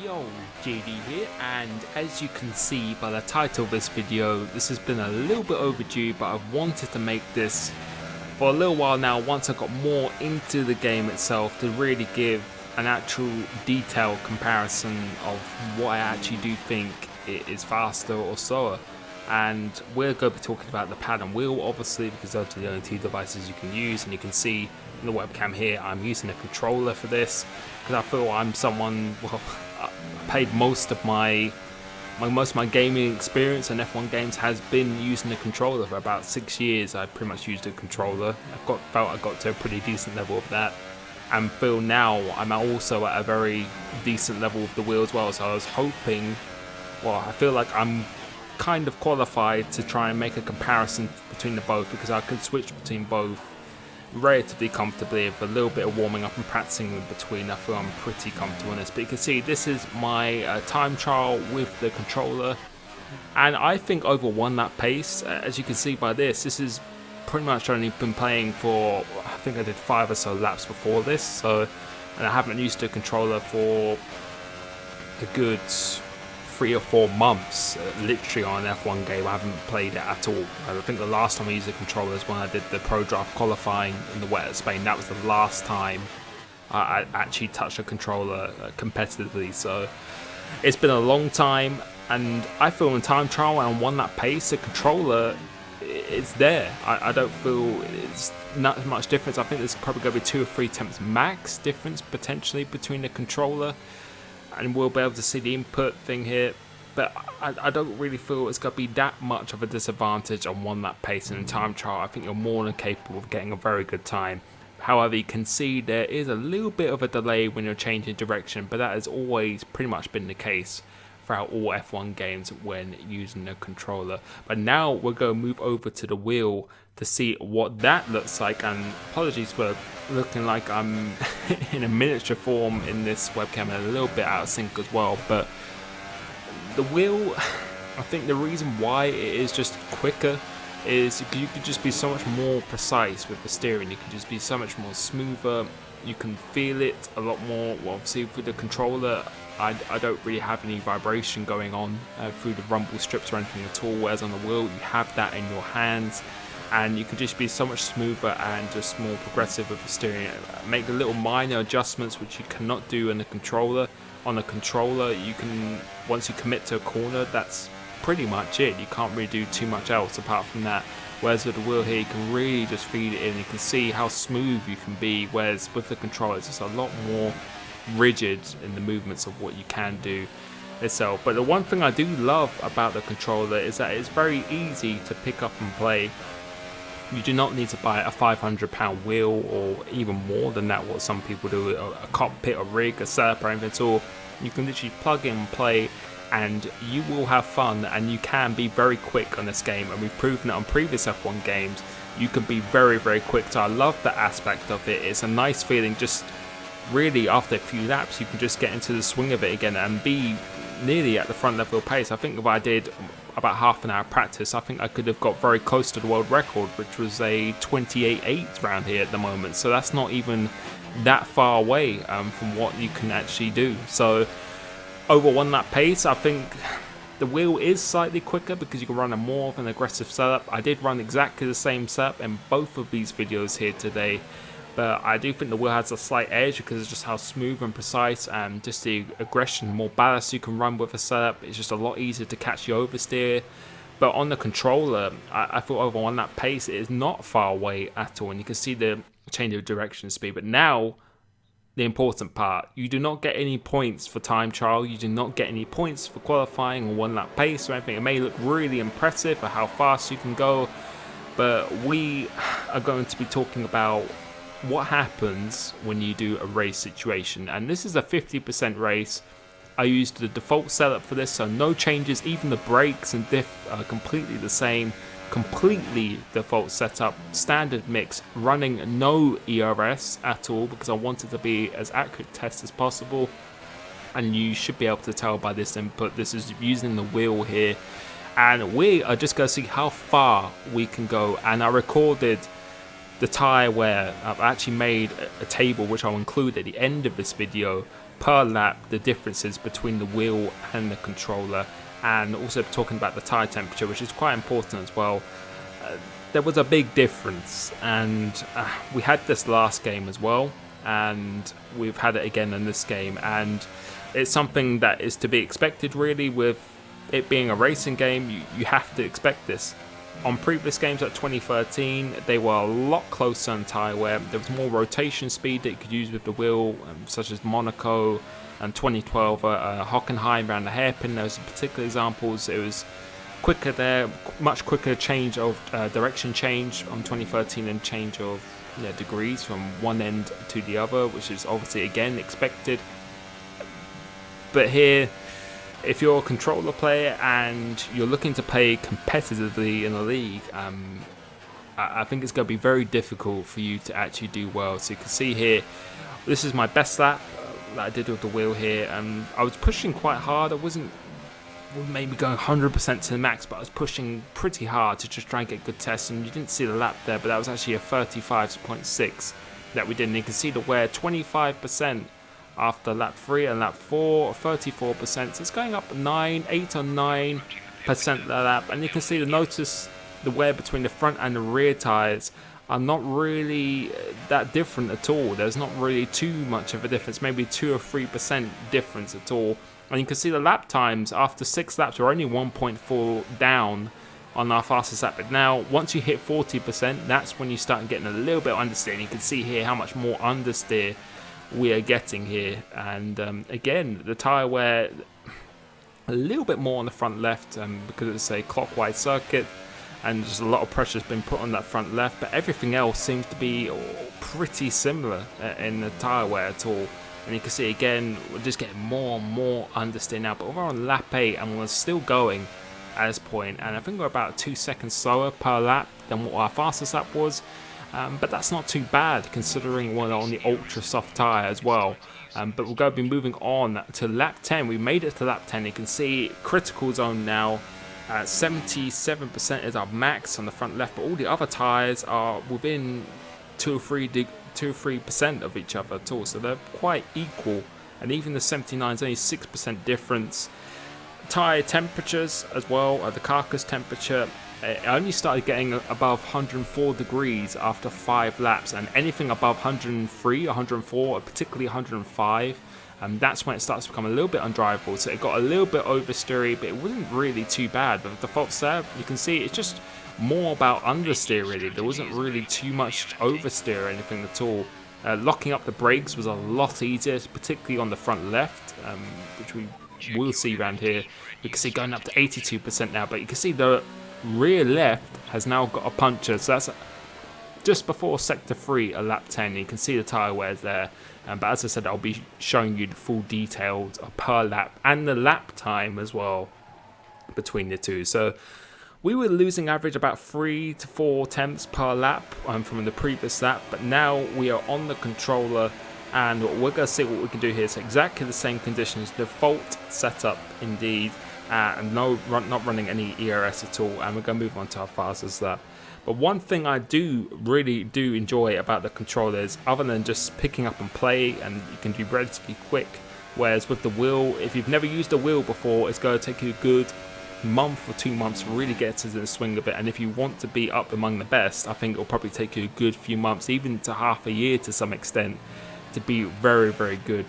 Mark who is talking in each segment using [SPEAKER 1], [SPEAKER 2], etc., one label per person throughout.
[SPEAKER 1] Yo, JD here, and as you can see by the title of this video, this has been a little bit overdue, but I've wanted to make this for a little while now once I got more into the game itself to really give an actual detailed comparison of what I actually do think it is faster or slower. And we're going to be talking about the pad and wheel, obviously, because those are the only two devices you can use. And you can see in the webcam here, I'm using a controller for this because I feel I'm someone. Well, I played most of my gaming experience in F1 games has been using a controller for about 6 years. I pretty much used a controller. Felt I got to a pretty decent level of that, and feel now I'm also at a very decent level with the wheel as well. So I was hoping, well, I feel like I'm kind of qualified to try and make a comparison between the both, because I can switch between both relatively comfortably with a little bit of warming up and practicing in between. I feel I'm pretty comfortable in this, but you can see this is my time trial with the controller, and I think over one lap pace. As you can see by this is pretty much only been playing for, I think I did 5 or so laps before this, so, and I haven't used the controller for a good 3 or 4 months, literally on an F1 game. I haven't played it at all. I think the last time I used a controller is when I did the Pro Draft qualifying in the wet at Spain. That was the last time I actually touched a controller competitively. So it's been a long time, and I feel in time trial and one lap pace, the controller, it's there. I don't feel it's not much difference. I think there's probably going to be 2 or 3 attempts max difference potentially between the controller, and we'll be able to see the input thing here, but I don't really feel it's going to be that much of a disadvantage on one lap pace. And in time trial, I think you're more than capable of getting a very good time. However, you can see there is a little bit of a delay when you're changing direction, but that has always pretty much been the case throughout all F1 games when using the controller. But now we're going to move over to the wheel to see what that looks like, and apologies for looking like I'm in a miniature form in this webcam and a little bit out of sync as well. But the wheel, I think the reason why it is just quicker is you could just be so much more precise with the steering. You can just be so much more smoother. You can feel it a lot more. Well, obviously with the controller, I don't really have any vibration going on through the rumble strips or anything at all, whereas on the wheel you have that in your hands, and you can just be so much smoother and just more progressive with the steering. Make the little minor adjustments which you cannot do in the controller. On the controller, you can, once you commit to a corner, that's pretty much it. You can't really do too much else apart from that. Whereas with the wheel here, you can really just feed it in. You can see how smooth you can be, whereas with the controller, it's just a lot more rigid in the movements of what you can do itself. But the one thing I do love about the controller is that it's very easy to pick up and play. You do not need to buy a £500 wheel or even more than that, what some people do, a cockpit, a rig, a setup or anything at all. You can literally plug in and play, and you will have fun, and you can be very quick on this game, and we've proven it on previous F1 games. You can be very, very quick, so I love that aspect of it. It's a nice feeling. Just really after a few laps you can just get into the swing of it again and be nearly at the front level pace. I think if I did about half an hour practice, I think I could have got very close to the world record, which was a 28.8 round here at the moment. So that's not even that far away from what you can actually do. So over one lap pace, I think the wheel is slightly quicker because you can run a more of an aggressive setup. I did run exactly the same setup in both of these videos here today, but I do think the wheel has a slight edge because of just how smooth and precise and just the aggression, more ballast you can run with a setup. It's just a lot easier to catch your oversteer. But on the controller, I thought over on that pace, it is not far away at all. And you can see the change of direction speed. But now, the important part, you do not get any points for time trial. You do not get any points for qualifying or one lap pace or anything. It may look really impressive for how fast you can go, but we are going to be talking about what happens when you do a race situation. And this is a 50% race. I used the default setup for this, so no changes. Even the brakes and diff are completely the same. Completely default setup, standard mix, running no ERS at all because I wanted to be as accurate test as possible. And you should be able to tell by this input, this is using the wheel here. And we are just going to see how far we can go. And I recorded the tyre wear. I've actually made a table which I'll include at the end of this video per lap the differences between the wheel and the controller, and also talking about the tyre temperature, which is quite important as well. There was a big difference, and we had this last game as well, and we've had it again in this game, and it's something that is to be expected really. With it being a racing game, you have to expect this. On previous games like 2013, they were a lot closer on tyre wear. There was more rotation speed that you could use with the wheel, such as Monaco, and 2012 Hockenheim around the hairpin. Those are particular examples. It was quicker there, much quicker change of direction change on 2013, and change of degrees from one end to the other, which is obviously again expected. But here, if you're a controller player and you're looking to play competitively in the league, I think it's going to be very difficult for you to actually do well. So you can see here, this is my best lap that I did with the wheel here, and I was pushing quite hard. I wasn't maybe going 100% to the max, but I was pushing pretty hard to just try and get good tests, and you didn't see the lap there, but that was actually a 35.6 that we did, and you can see the wear 25% after lap 3 and lap 4, 34%, so it's going up 8 or 9% the lap, and you can see notice the wear between the front and the rear tyres are not really that different at all. There's not really too much of a difference, maybe 2 or 3% difference at all. And you can see the lap times after 6 laps are only 1.4 down on our fastest lap. But now, once you hit 40%, that's when you start getting a little bit of understeer. You can see here how much more understeer we are getting here. And again, the tyre wear a little bit more on the front left because it's a clockwise circuit, and just a lot of pressure has been put on that front left. But everything else seems to be pretty similar in the tyre wear at all. And you can see again, we're just getting more and more understeer now. But we're on lap 8 and we're still going at this point. And I think we're about 2 seconds slower per lap than what our fastest lap was. But that's not too bad considering we're on the ultra soft tyre as well. But we're going to be moving on to lap 10. We made it to lap 10. You can see critical zone now. 77% is our max on the front left, but all the other tyres are within 2 or 3% of each other at all, so they're quite equal. And even the 79 is only 6% difference. Tyre temperatures as well, the carcass temperature, it only started getting above 104 degrees after 5 laps, and anything above 103, 104, particularly 105, that's when it starts to become a little bit undrivable. So it got a little bit oversteery, but it wasn't really too bad. But the defaults there, you can see it's just more about understeer really. There wasn't really too much oversteer or anything at all. Locking up the brakes was a lot easier, particularly on the front left, which we will see around here. You can see going up to 82% now, but you can see the rear left has now got a puncture. So that's just before sector 3 at lap 10. You can see the tyre wears there. But as I said, I'll be showing you the full details per lap and the lap time as well between the two. So we were losing average about 3 to 4 tenths per lap from the previous lap, but now we are on the controller, and we're going to see what we can do here. So exactly the same conditions, default setup indeed, and not running any ERS at all, and we're going to move on to our fastest lap. But one thing I really do enjoy about the controller is, other than just picking up and play, and you can do relatively quick, whereas with the wheel, if you've never used a wheel before, it's going to take you a good month or 2 months to really get into the swing of it. And if you want to be up among the best, I think it'll probably take you a good few months, even to half a year to some extent, to be very, very good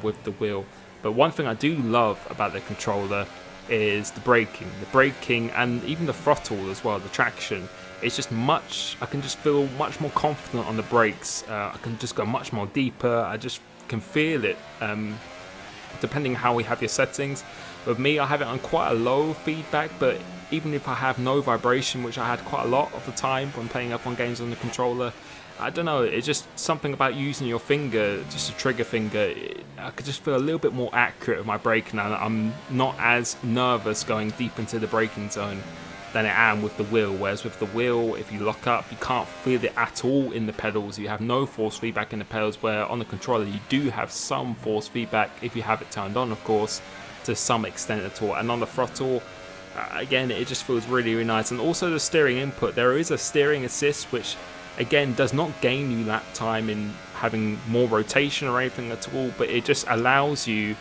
[SPEAKER 1] with the wheel. But one thing I do love about the controller is the braking and even the throttle as well, the traction. It's just I can just feel much more confident on the brakes. I can just go much more deeper. I just can feel it, depending how we have your settings. With me, I have it on quite a low feedback, but even if I have no vibration, which I had quite a lot of the time when playing F1 games on the controller, I don't know, it's just something about using your finger, just a trigger finger. I could just feel a little bit more accurate with my braking, and I'm not as nervous going deep into the braking zone than I am with the wheel. Whereas with the wheel, if you lock up, you can't feel it at all in the pedals. You have no force feedback in the pedals, where on the controller you do have some force feedback if you have it turned on, of course, to some extent at all. And on the throttle, again, it just feels really, really nice. And also the steering input, there is a steering assist, which again, does not gain you lap time in having more rotation or anything at all, but it just allows you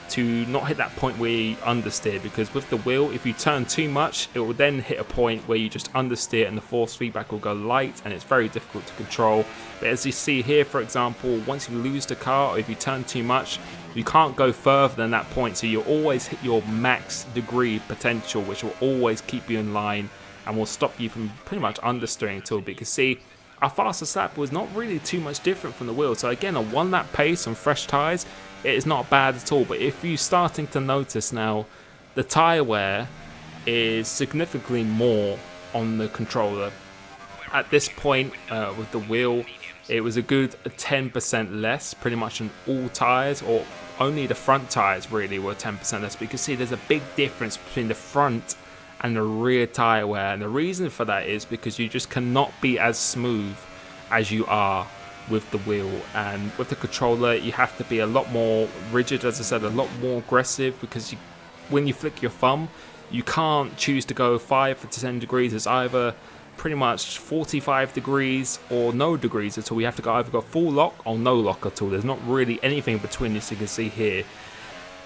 [SPEAKER 1] to not hit that point where you understeer, because with the wheel, if you turn too much, it will then hit a point where you just understeer and the force feedback will go light, and it's very difficult to control. But as you see here, for example, once you lose the car or if you turn too much, you can't go further than that point, so you'll always hit your max degree potential, which will always keep you in line and will stop you from pretty much understeering at all. But you can see our fastest lap was not really too much different from the wheel. So again, a 1 lap pace on fresh tyres, it is not bad at all. But if you're starting to notice now, the tyre wear is significantly more on the controller. At this point with the wheel, it was a good 10% less pretty much on all tyres, or only the front tyres really were 10% less. But you can see there's a big difference between the front and the rear tyre wear, and the reason for that is because you just cannot be as smooth as you are with the wheel. And with the controller, you have to be a lot more rigid, as I said, a lot more aggressive, because when you flick your thumb, you can't choose to go 5 to 10 degrees. It's either pretty much 45 degrees or no degrees at all. You have to go either go full lock or no lock at all. There's not really anything between this, you can see here,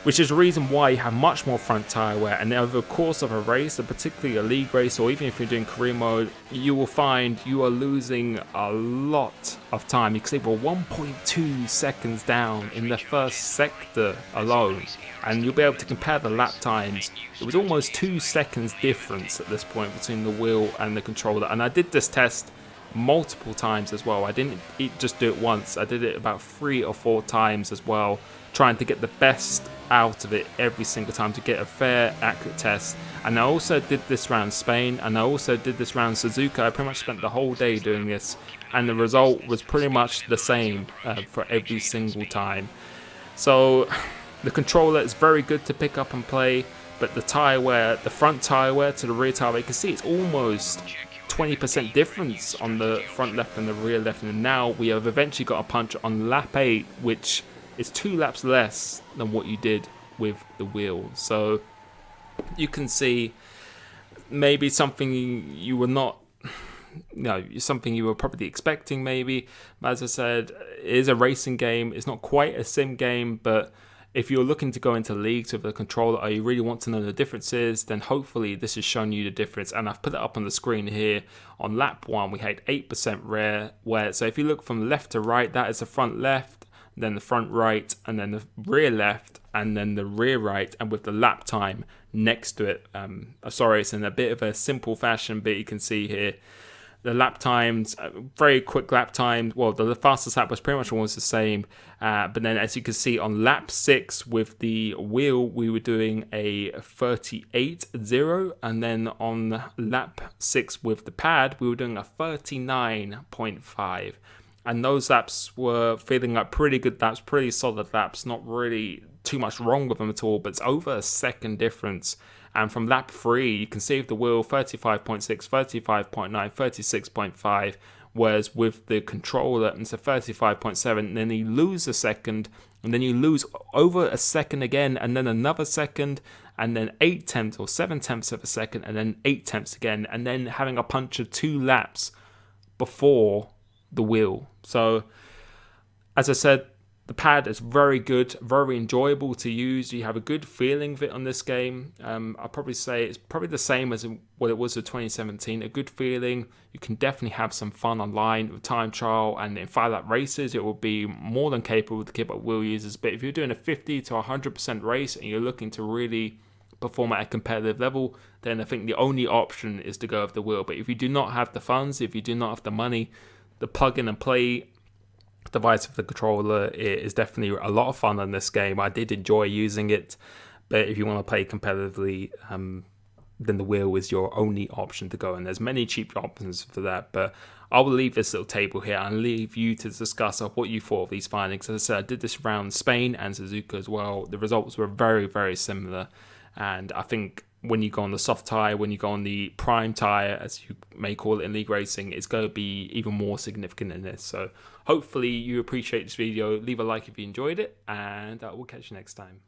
[SPEAKER 1] which is the reason why you have much more front tyre wear. And over the course of a race, and particularly a league race, or even if you're doing career mode, you will find you are losing a lot of time. You can see we're 1.2 seconds down in the first sector alone, and you'll be able to compare the lap times. It was almost 2 seconds difference at this point between the wheel and the controller. And I did this test multiple times as well. I didn't just do it once, I did it about 3 or 4 times as well, trying to get the best out of it every single time to get a fair, accurate test. And I also did this around Spain, and I also did this around Suzuka. I pretty much spent the whole day doing this, and the result was pretty much the same for every single time. So the controller is very good to pick up and play, but the tyre wear, the front tyre wear to the rear tyre wear, you can see it's almost 20% difference on the front left and the rear left. And now we have eventually got a punch on lap 8, which is 2 laps less than what you did with the wheel. So you can see maybe something you were not, something you were probably expecting maybe. As I said, it is a racing game. It's not quite a sim game, but if you're looking to go into leagues with the controller, or you really want to know the differences, then hopefully this has shown you the difference. And I've put it up on the screen here. On lap 1, we had 8% rear wear. So if you look from left to right, that is the front left, then the front right, and then the rear left, and then the rear right, and with the lap time next to it. Sorry, it's in a bit of a simple fashion, but you can see here the lap times, very quick lap times. Well, the fastest lap was pretty much almost the same, but then as you can see on lap 6 with the wheel, we were doing a 38.0, and then on lap 6 with the pad, we were doing a 39.5. And those laps were feeling like pretty good laps, pretty solid laps, not really too much wrong with them at all, but it's over a second difference. And from lap 3, you can see with the wheel 35.6, 35.9, 36.5, whereas with the controller it's a 35.7, and then you lose a second, and then you lose over a second again, and then another second, and then 8 tenths or 7 tenths of a second, and then 8 tenths again, and then having a punch of 2 laps before the wheel. So as I said, the pad is very good, very enjoyable to use. You have a good feeling of it on this game. I'll probably say it's probably the same as what it was with 2017. A good feeling. You can definitely have some fun online with time trial, and in 5 lap races it will be more than capable to keep up wheel users. But if you're doing a 50 to 100% race and you're looking to really perform at a competitive level, then I think the only option is to go with the wheel. But if you do not have the funds, if you do not have the money, the plug in and play device of the controller is definitely a lot of fun in this game. I did enjoy using it, but if you want to play competitively, then the wheel is your only option to go, and there's many cheap options for that. But I will leave this little table here and leave you to discuss what you thought of these findings. As I said, I did this around Spain and Suzuka as well. The results were very, very similar, and I think when you go on the soft tyre, when you go on the prime tyre, as you may call it in league racing, it's going to be even more significant in this. So hopefully you appreciate this video. Leave a like if you enjoyed it, and we'll catch you next time.